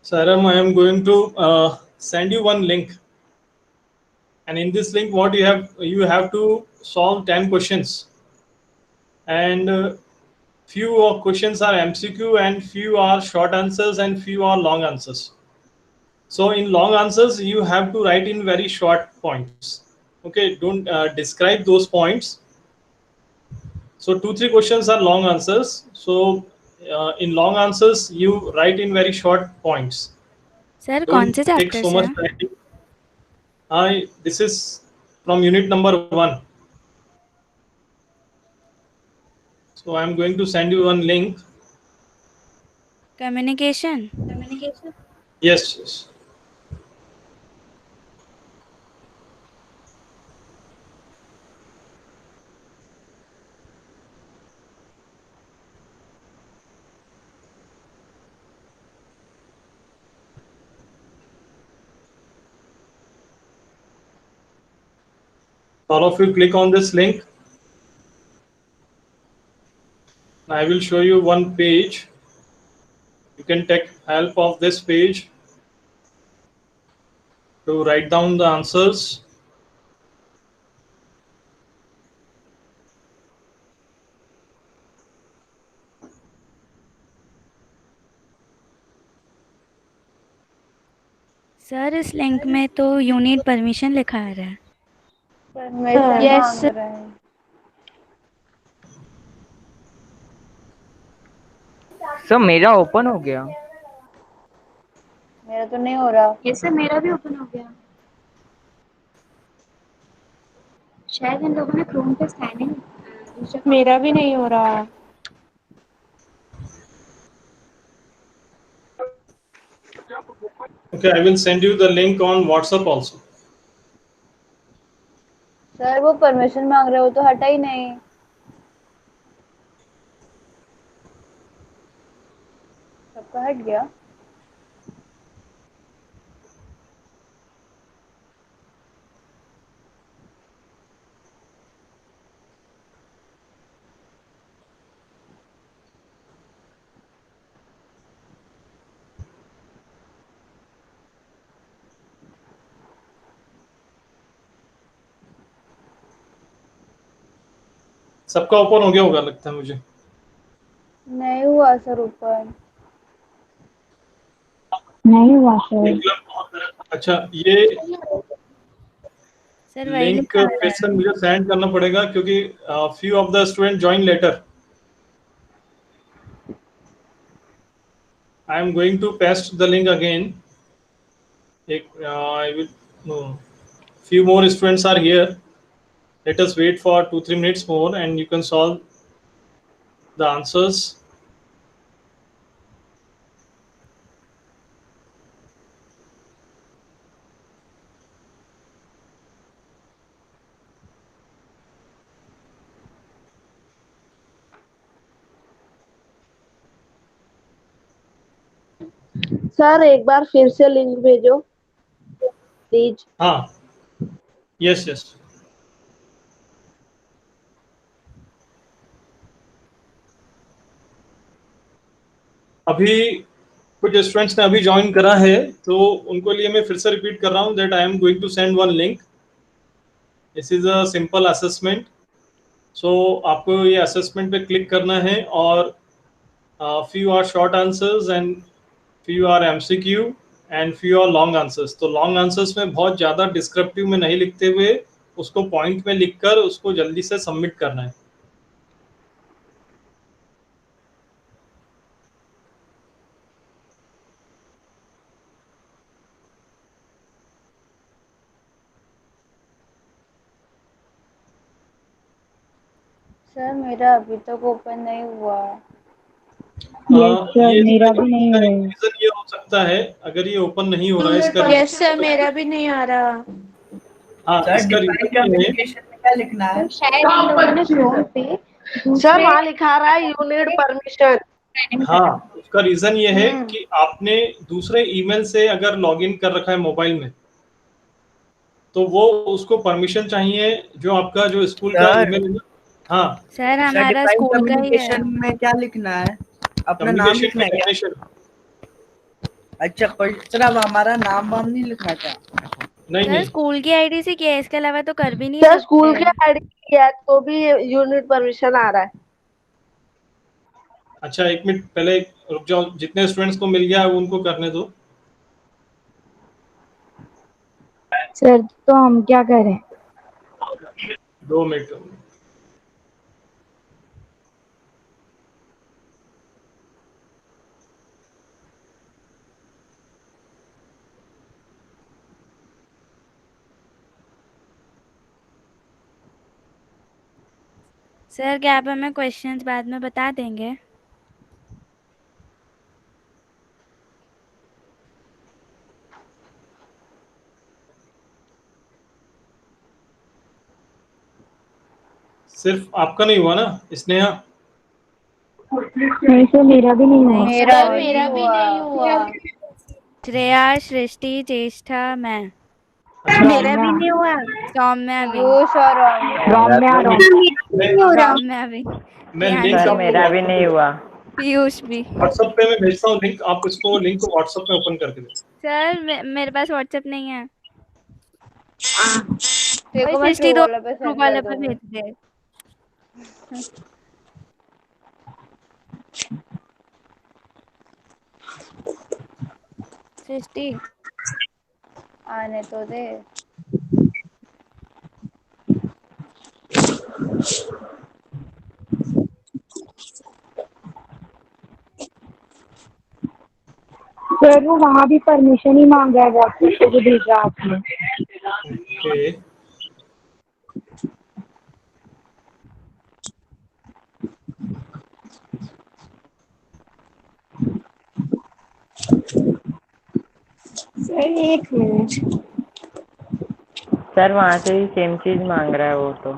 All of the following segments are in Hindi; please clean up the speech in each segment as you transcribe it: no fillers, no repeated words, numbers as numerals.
Saram, I am going to send you one link, and in this link, what you have to solve 10 questions, and few of questions are MCQ, and few are short answers, and few are long answers. So in long answers, you have to write in very short points. Okay, don't describe those points. So two, three questions are long answers. So in long answers, you write in very short points. Sir कौन Don't से take चैप्टर so से much है? writing. This is from unit number 1. So I'm going to send you one link. Communication. Yes, yes. All of you click on this link. I will show you one page. You can take help of this page to write down the answers. Sir इस लिंक में तो यूनिट परमिशन लिखा आ रहा है. परमिशन Yes, मांग रहा है. सर मेरा ओपन हो गया. मेरा तो नहीं हो रहा. ये सर मेरा भी ओपन हो गया. शायद इन लोगों ने क्रोम पे स्कैनिंग दूसरा मेरा भी नहीं हो रहा. Okay, I will send you the link on WhatsApp also. Sir वो परमिशन मांग रहे हो तो हटा ही नहीं. सबका हट गया. सबका ओपन हो गया होगा लगता है मुझे. नहीं हुआ सर ओपन. नहीं हुआ सर. अच्छा, ये सर वही लिंक लिखा आ रहा फिर है. से मुझे सेंड करना पड़ेगा क्योंकि few of the student join later. I am going to paste the link again. I will. No, few more students are here. Let us wait for 2-3 minutes more, and you can solve the answers. Sir एक बार फिर से लिंक भेजो प्लीज. हाँ, yes, yes. अभी कुछ स्टूडेंट्स ने अभी ज्वाइन करा है, तो उनको लिए मैं फिर से रिपीट कर रहा हूँ that I am going to send one link. This is a simple assessment. So आपको ये असेसमेंट पे क्लिक करना है और few are short answers and few are MCQ and few are long answers. तो long answers में बहुत ज़्यादा डिस्क्रिप्टिव में नहीं लिखते हुए उसको पॉइंट में लिखकर उसको जल्दी से सबमिट करना है. सर मेरा अभी तक ओपन नहीं हुआ. सर ये मेरा भी नहीं हुआ. रीजन ये हो सकता है, अगर ये ओपन नहीं हो रहा है इसका यस सर मेरा भी नहीं आ रहा. हाँ, सर इसका डिफाइन रीजन ये है. कम्युनिकेशन में क्या लिखना है? शायद इन लोगों ने क्रोम पे सर वहाँ लिखा रहा है यू नीड परमिशन. हाँ, उसका रीजन ये है कि आपने दूसरे ईमेल से अगर लॉगिन कर रखा है मोबाइल में, तो वो उसको परमिशन चाहिए जो आपका जो स्कूल का सर। ईमेल है. हाँ, सर सर हमारा डिफाइन स्कूल का ही है. कम्युनिकेशन में क्या लिखना है? अपना नाम कम्युनिकेशन लिखना में है क्या? डेफिनेशन. अच्छा सर, अब हमारा नाम वाम नहीं लिखा था? नहीं सर नहीं, स्कूल की आईडी से किया है, इसके अलावा तो कर भी नहीं सर स्कूल के सकते। आईडी किया है तो भी यूनिट परमिशन आ रहा है। अच्छा एक मिनट पहले रुक जाओ, जितने स्टूडेंट्स को मिल गया है उनको करने दो। सर तो हम क्या करें? 2 मिनट। सर क्या आप हमें क्वेश्चंस बाद में बता देंगे? सिर्फ आपका नहीं हुआ ना स्नेहा? नहीं सर, मेरा भी नहीं हुआ। नहीं मेरा सर, भी नहीं हुआ। श्रेया, सृष्टि, चेष्टा, मैं। अच्छा मेरा भी नहीं हुआ। सौम्या भी। पीयूष और रौनक। रम्या सौम्या भी। मैं लिंक सर प्रियांशी भी। मेरा भी नहीं हुआ। पीयूष भी। व्हाट्सएप पे मैं भेजता हूँ लिंक, आप इसको लिंक को व्हाट्सएप पे ओपन करके दो। सर मेरे पास व्हाट्सएप नहीं है। देखो मैं सृष्टि ट्रू दो, वाला पे ट्रू सेंड कर वाले पर दूंगी। भेज दे। सृष्टि। आने तो दे। सर वो वहाँ भी परमिशन ही मांग रहा है, व्हाट्सएप पे जो भेजा आपने। ओके सर एक मिनट। सर वहाँ से ही सेम चीज मांग रहा है वो तो।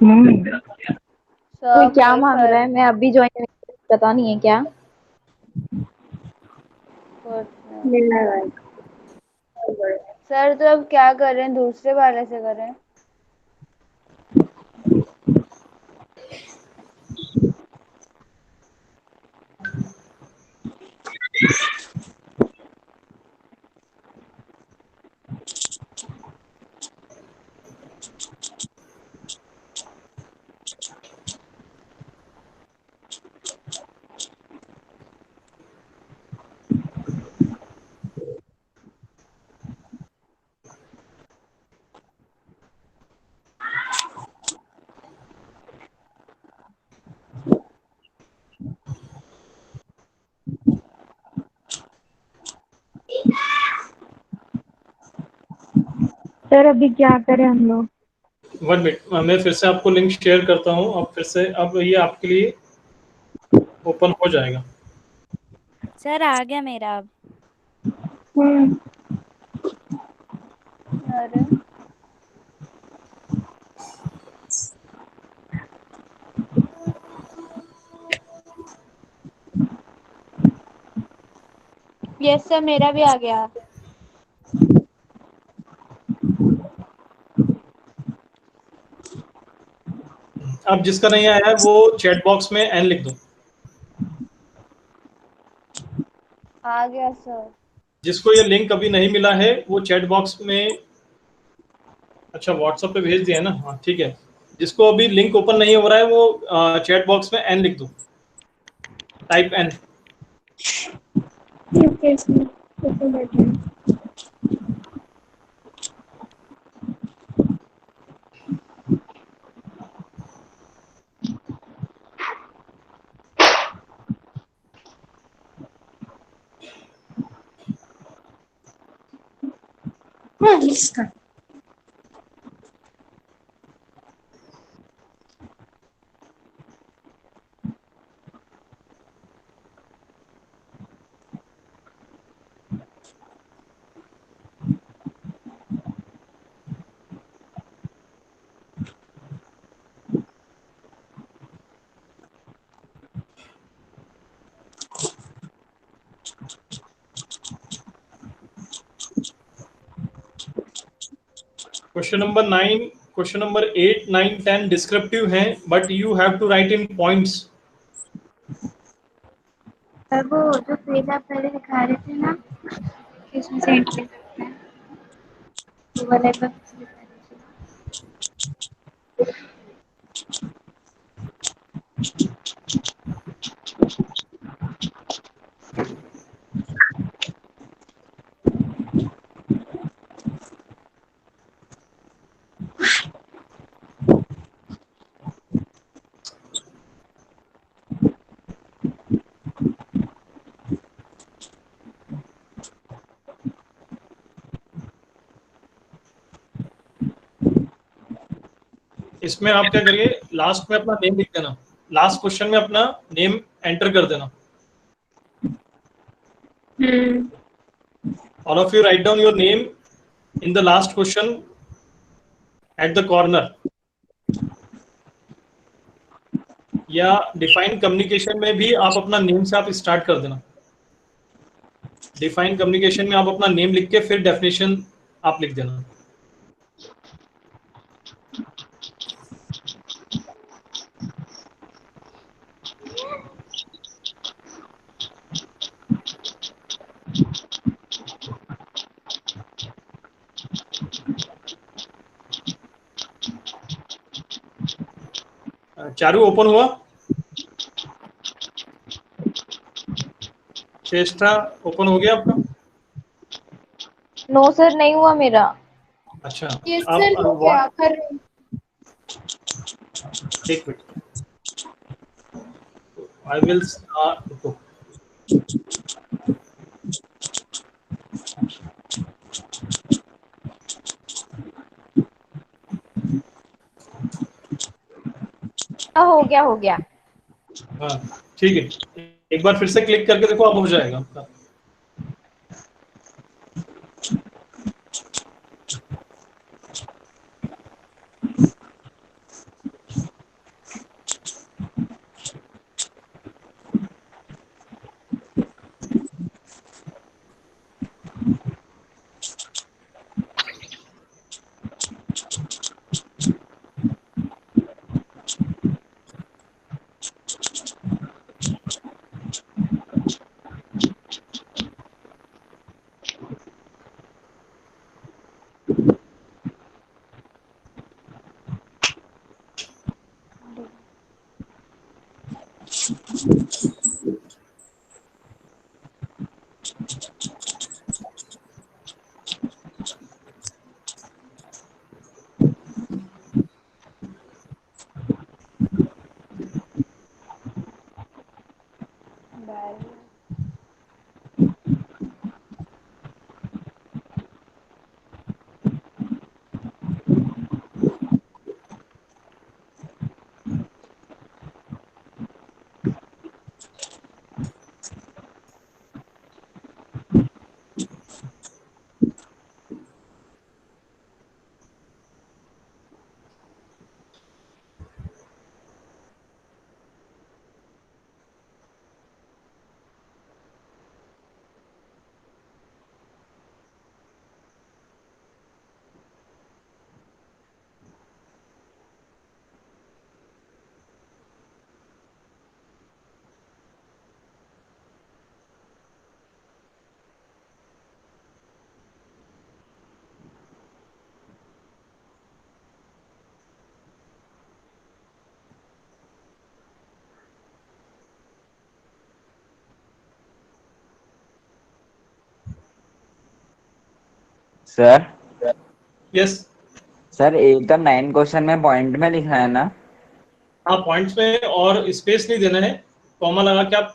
कोई सब क्या वही मांग रहा है? मैं अभी ज्वाइन, पता नहीं है क्या। सर तो अब क्या करें, दूसरे वाले से करें? सर अभी क्या करें हम लोग? 1 मिनट, मैं फिर से आपको लिंक शेयर करता हूँ। अब फिर से अब ये आपके लिए ओपन हो जाएगा। सर आ गया मेरा अब। अरे यस सर, मेरा भी आ गया। अब जिसका नहीं आया है वो चैट बॉक्स में एन लिख दो। आ गया सर। जिसको ये लिंक अभी नहीं मिला है वो चैट बॉक्स में, अच्छा व्हाट्सएप पे भेज दिया है ना, हाँ ठीक है। जिसको अभी लिंक ओपन नहीं हो रहा है वो चैट बॉक्स में एन लिख दो, type N. Question number 9, question number 8, 9, 10 descriptive हैं but you have to write in points. Sir वो जो पेज आप पहले दिखा रहे थे ना कि इसमें से एंट्री करते हैं, वो वाला एक बार फिर से दिखा दीजिए। इसमें आप क्या करिए, लास्ट में अपना नेम लिख देना, लास्ट क्वेश्चन में अपना नेम एंटर कर देना। All of you write down your name in the last question at the corner. या डिफाइन कम्युनिकेशन में भी आप अपना नेम से आप स्टार्ट कर देना। डिफाइन कम्युनिकेशन में आप अपना नेम लिख के फिर डेफिनेशन आप लिख देना। चारू ओपन हुआ? चेस्टा ओपन हो गया आपका? नो सर, नहीं हुआ मेरा। अच्छा, यस आप सर, हो गया, कर रही हूँ। एक मिनट, आई विल रुको। हो गया, हो गया। हाँ ठीक है, एक बार फिर से क्लिक करके देखो, अब हो जाएगा आपका। Sir yes. सर एकदम 9 क्वेश्चन में पॉइंट में लिखना है ना? हाँ, पॉइंट्स में और स्पेस नहीं देना है, कॉमा लगा के आप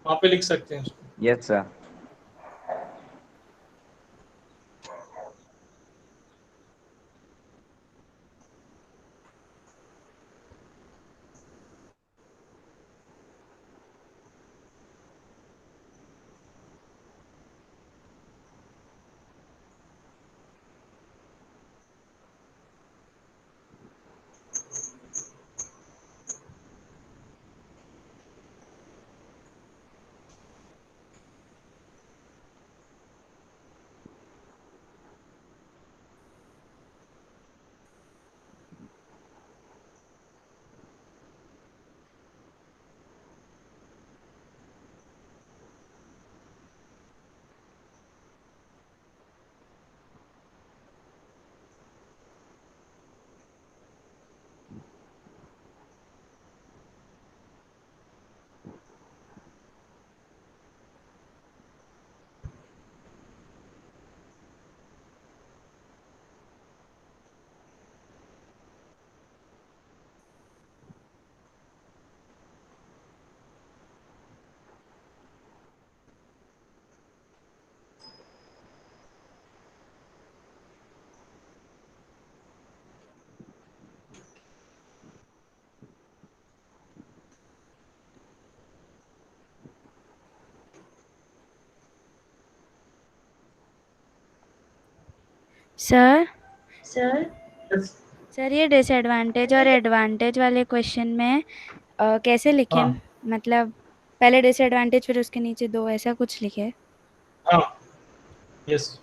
वहां पे लिख सकते हैं उसको। Yes sir. Sir Yes. Sir ये डिसएडवांटेज और एडवांटेज वाले क्वेश्चन में कैसे लिखें? हाँ मतलब पहले डिसएडवांटेज फिर उसके नीचे दो, ऐसा कुछ लिखे? हाँ yes.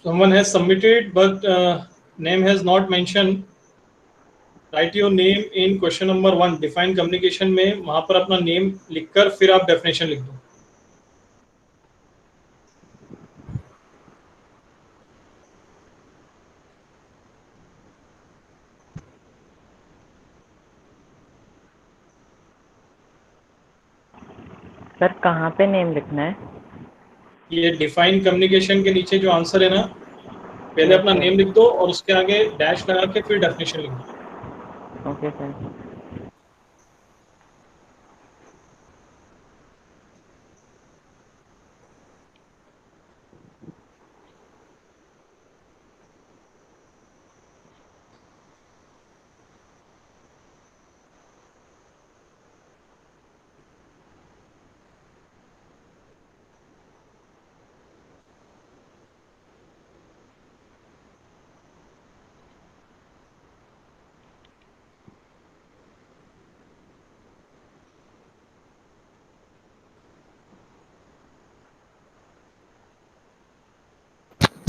Someone has submitted, but name has not mentioned. Write your name in question number 1. Define communication में वहां पर अपना नेम लिखकर फिर आप डेफिनेशन लिख दो. सर कहाँ पे नेम लिखना है? ये डिफाइन कम्युनिकेशन के नीचे जो आंसर है ना, पहले अपना नेम लिख दो और उसके आगे डैश लगा के फिर डेफिनेशन लिख दो. Okay sir.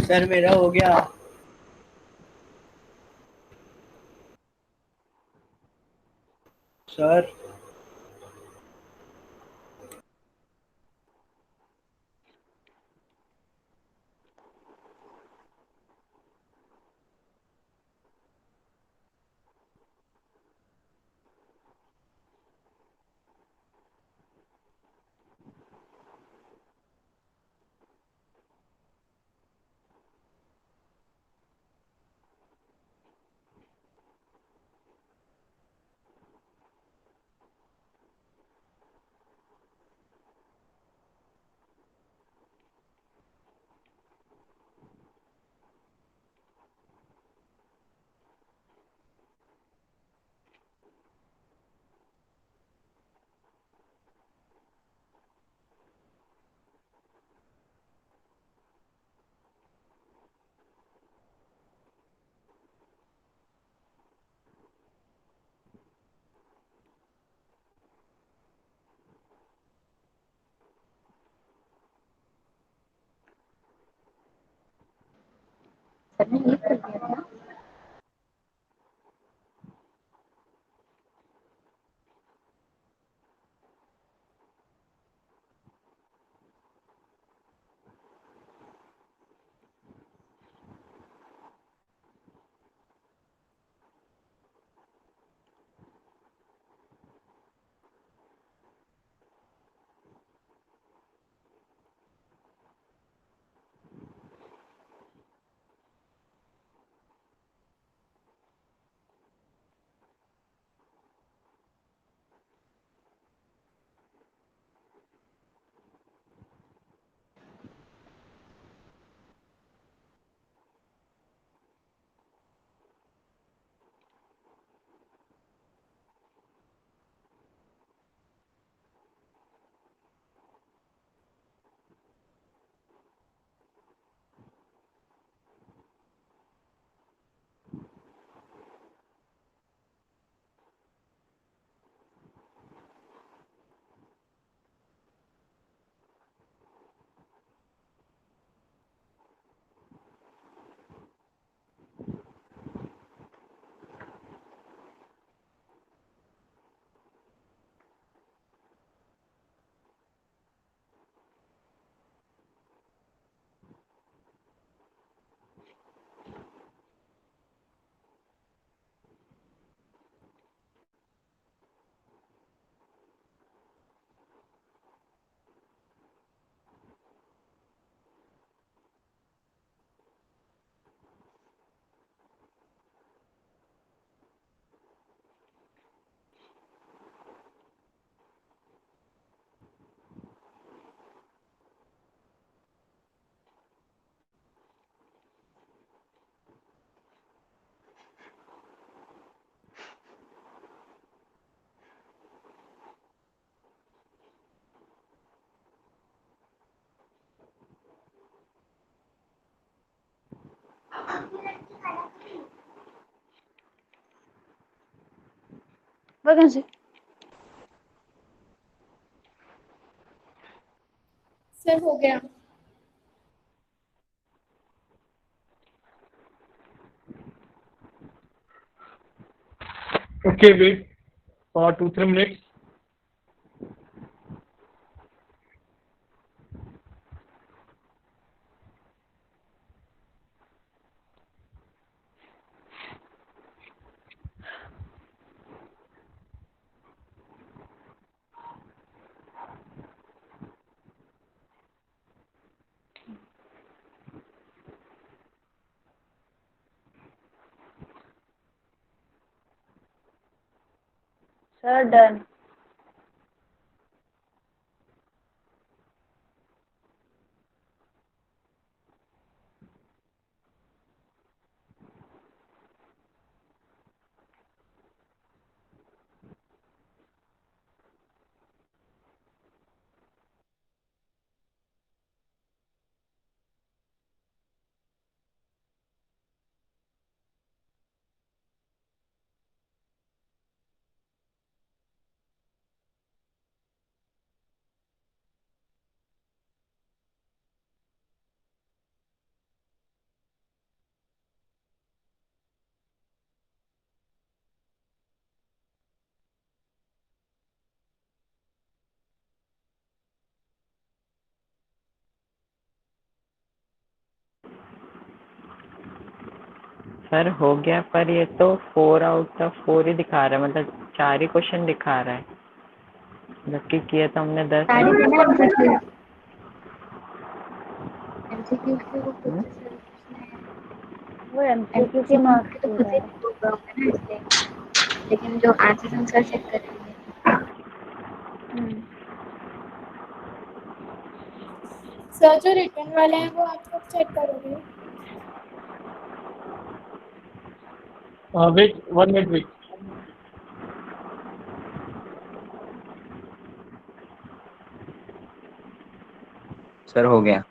सर मेरा हो गया. सर सर ने ये कर दिया था. वैकेंसी सर हो गया। Okay, wait for 2-3 minutes. Sir done. Sir हो गया, पर ये तो 4 आउट ऑफ 4 ही दिखा रहा है, मतलब 4 ही क्वेश्चन दिखा रहा है, जबकि किया तो हमने 10 है। सारी बिना एमसीक्यू एमसीक्यू के वो खुद हम्म? से सर उसने वो एमसीक्यू के एमसीक्यू मार्क्स के तो दे खुद रहा से है। होगा ना इसलिए, लेकिन जो आंसर हम सर चेक करेंगे। सर जो रिटर्न वाले हैं वो आप कब चेक करोगे? Wait 1 minute, wait. सर हो गया।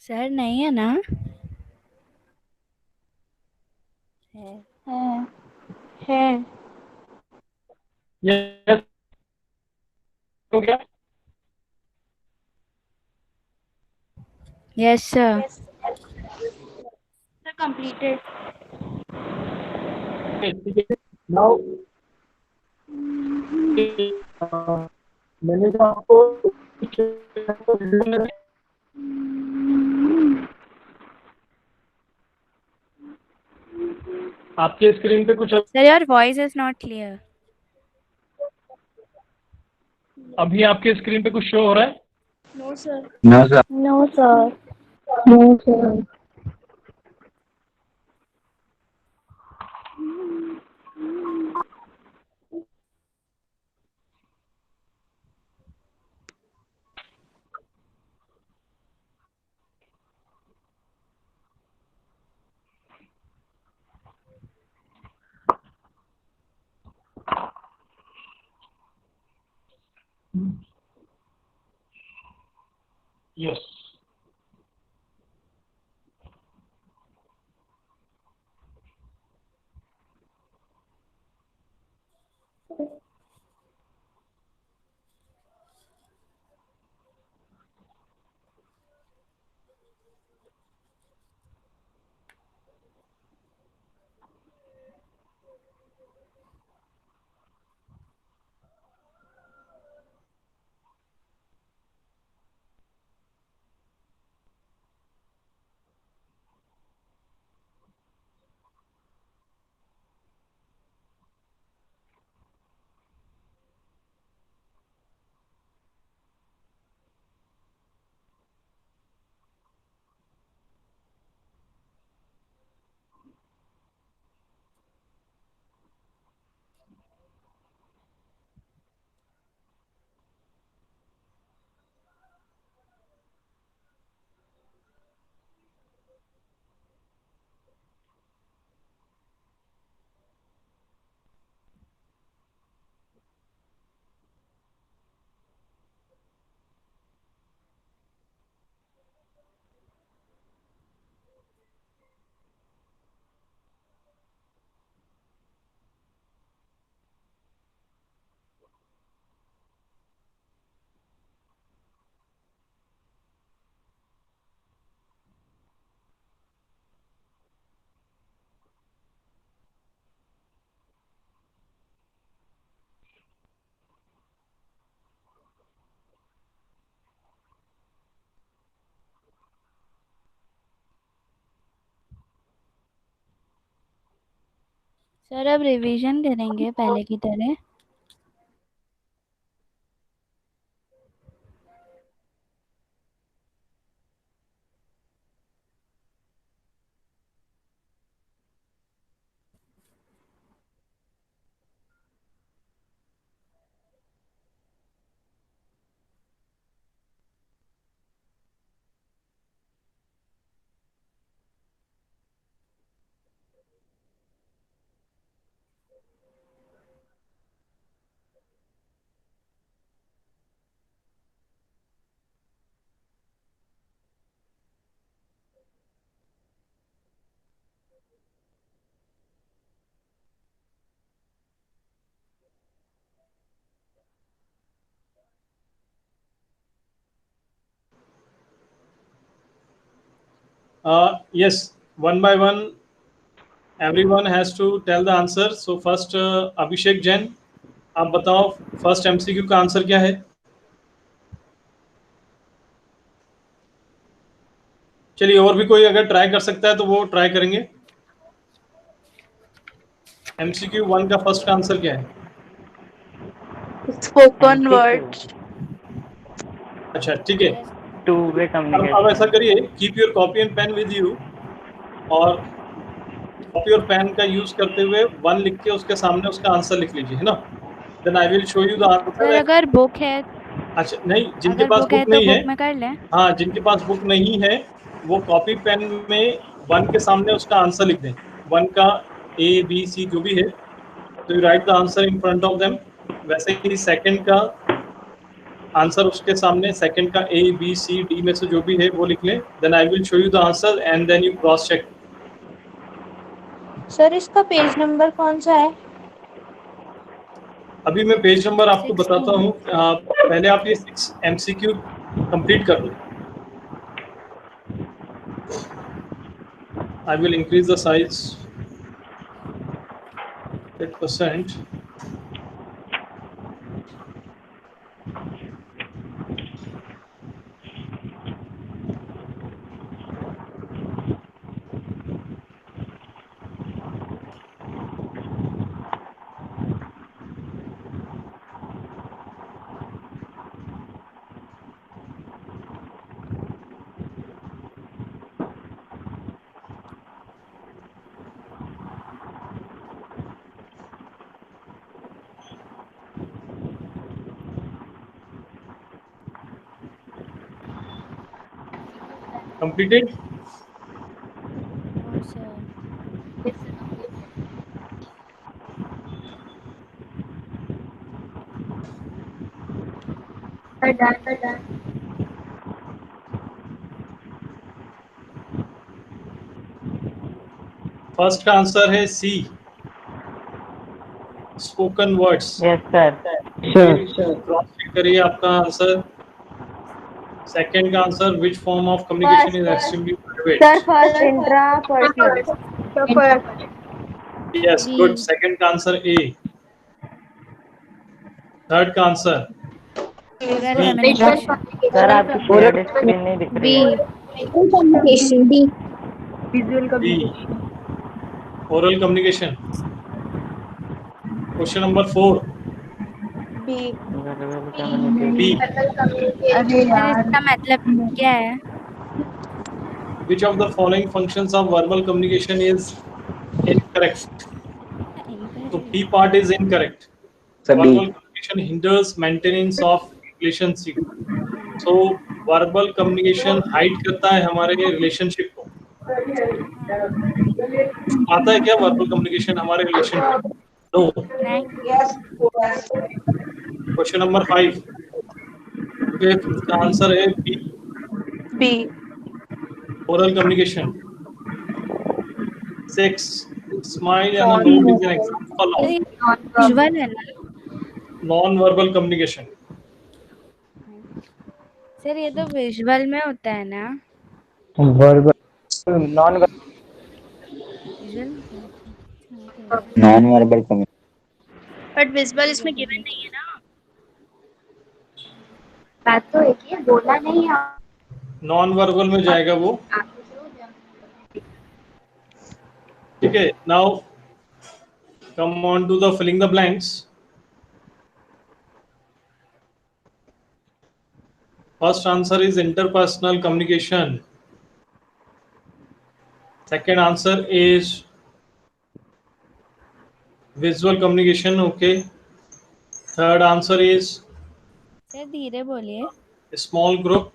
सर नहीं है ना? है। है। Yes, हो गया? Yes, sir. Sir, completed. Now मैंने जो आपको आपके स्क्रीन पे कुछ Sir, your voice is not clear. अभी आपके स्क्रीन पे कुछ शो हो रहा है? No sir. No sir. No sir. No sir. Yes. Sir, अब रिवीजन करेंगे पहले की तरह. Yes, one by one, everyone has to tell the answer. So first, Abhishek Jain, आप बताओ फर्स्ट MCQ का आंसर क्या है? चलिए, और भी कोई अगर ट्राई कर सकता है तो वो ट्राई करेंगे. MCQ 1 का फर्स्ट का आंसर क्या है? Spoken word. अच्छा, ठीक है. टू वे अब कम्युनिकेशन. ऐसा करिए, keep your copy and pen with you, और कॉपी और पेन का यूज करते हुए 1 लिख के उसके सामने उसका आंसर लिख लीजिए, है ना? Then I will show you the sir, answer. अगर बुक है, अच्छा, नहीं, जिनके अगर पास बुक है बुक तो नहीं है, बुक में कर लें. हाँ, जिनके पास बुक नहीं है वो कॉपी पेन में 1 के सामने उसका आंसर लिख दें. 1 का ABC जो भी है, तो you right the answer in front of them. वैसे ही सेकंड का आंसर उसके सामने, सेकंड का ABCD में से जो भी है वो लिख लें. Then I will show you the answer and then you cross check. Sir, इसका पेज नंबर कौन सा है? अभी मैं पेज नंबर आपको बताता हूँ, पहले आप ये 6 MCQ कंप्लीट कर लो. I will increase the size 8%. Completed? No, sir. Done. First का आंसर है C, spoken words. Yes sir. Cross check करिए आपका आंसर. सेकंड का answer, which form of communication is extremely private. Sir first intra personal. Yes, good. Second का आंसर ए. थर्ड का answer Oral B. communication. Sir आपकी शेयर्ड स्क्रीन नहीं दिख रही है. Communication D. B, oral communication. Question number 4. B. Verbal communication. B. Sir इसका मतलब क्या है? Which of the following functions of verbal communication is incorrect? So B part is incorrect. So Verbal B. communication hinders maintenance of relationship. So verbal communication hide करता है हमारे relationship को. आता है क्या verbal communication हमारे relationship? No. Question number 5. Fifth answer है B. B. Oral communication. 6. Smile and a nod is an example of visual है ना? non-verbal communication. सर ये तो विजुअल में होता है ना? Verbal non visual Non-verbal communication. But visual इसमें गिवन नहीं है ना. बात तो एक ही बोला नहीं है. Non-verbal में जाएगा वो. ठीक है. Now come on to the filling the blanks. First answer is interpersonal communication. Second answer is visual communication. Okay. Third answer is sir धीरे बोलिए. a small group.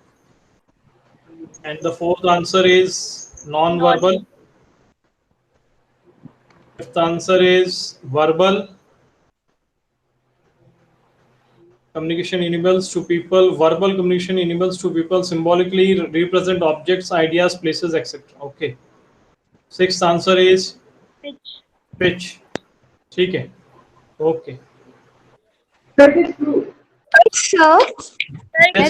And the fourth answer is non-verbal. Fifth answer is verbal. Communication enables to people. Verbal communication enables to people symbolically represent objects, ideas, places, etc. Okay. Sixth answer is pitch. ठीक है. Okay. सर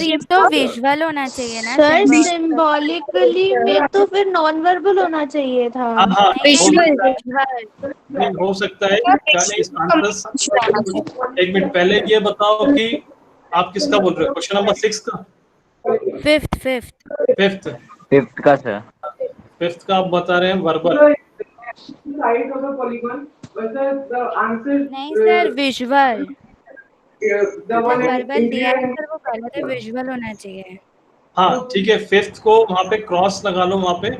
ये तो विजुअल होना चाहिए ना? सर सिंबॉलिकली में तो फिर नॉन वर्बल होना चाहिए था. हाँ, विजुअल. नहीं हो सकता है. चलिए इस आंसर एक मिनट पहले ये बताओ कि आप किसका बोल रहे हो. क्वेश्चन नंबर 6 का. फिफ्थ का सर. फिफ्थ का आप बता रहे हैं वर्बल. नहीं सर विजुअल. वर्बल दिया है सर, वो गलत है. विजुअल होना चाहिए. हाँ ठीक है. फिफ्थ को वहाँ पे क्रॉस लगा लो वहाँ पे.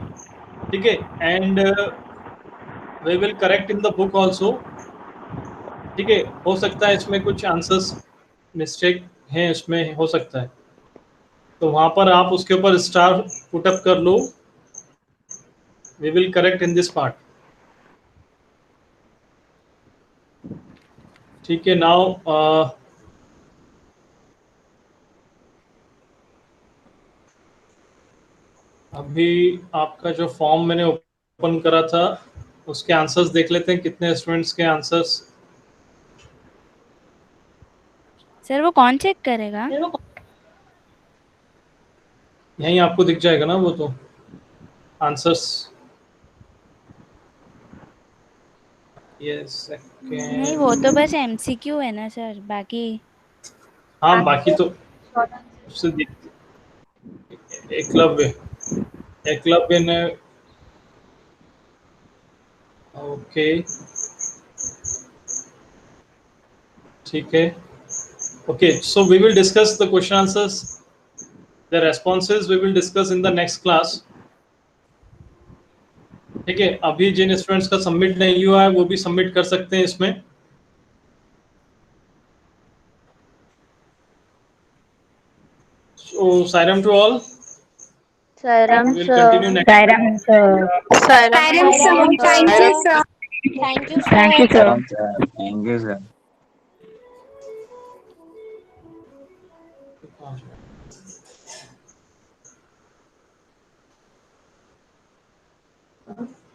ठीक है. And we will correct in the book also. ठीक है. हो सकता है इसमें कुछ आंसर्स मिस्टेक हैं, इसमें हो सकता है, तो वहाँ पर आप उसके ऊपर स्टार पुट अप कर लो. We will correct in this part. ठीक है. नाउ अभी आपका जो फॉर्म मैंने ओपन करा था उसके आंसर्स देख लेते हैं. कितने स्टूडेंट्स के आंसर्स सर वो कौन चेक करेगा? यहीं आपको दिख जाएगा ना वो तो आंसर्स। यस नहीं, वो तो बस एमसीक्यू है ना सर, बाकी हाँ बाकी तो शॉर्ट आंसर। उससे एकलव्य एकलव्य ने ओके ठीक है। Okay, so we will discuss the question answers, the responses we will discuss in the next class. ठीक है, अभी जिन स्टूडेंट्स का सबमिट नहीं हुआ है वो भी सबमिट कर सकते हैं इसमें। So Sairam to all. Sairam We will sir. continue next. Sairam sir. Sairam sir, thank you sir. Thank you Thank you, sir. sir. Thank you sir.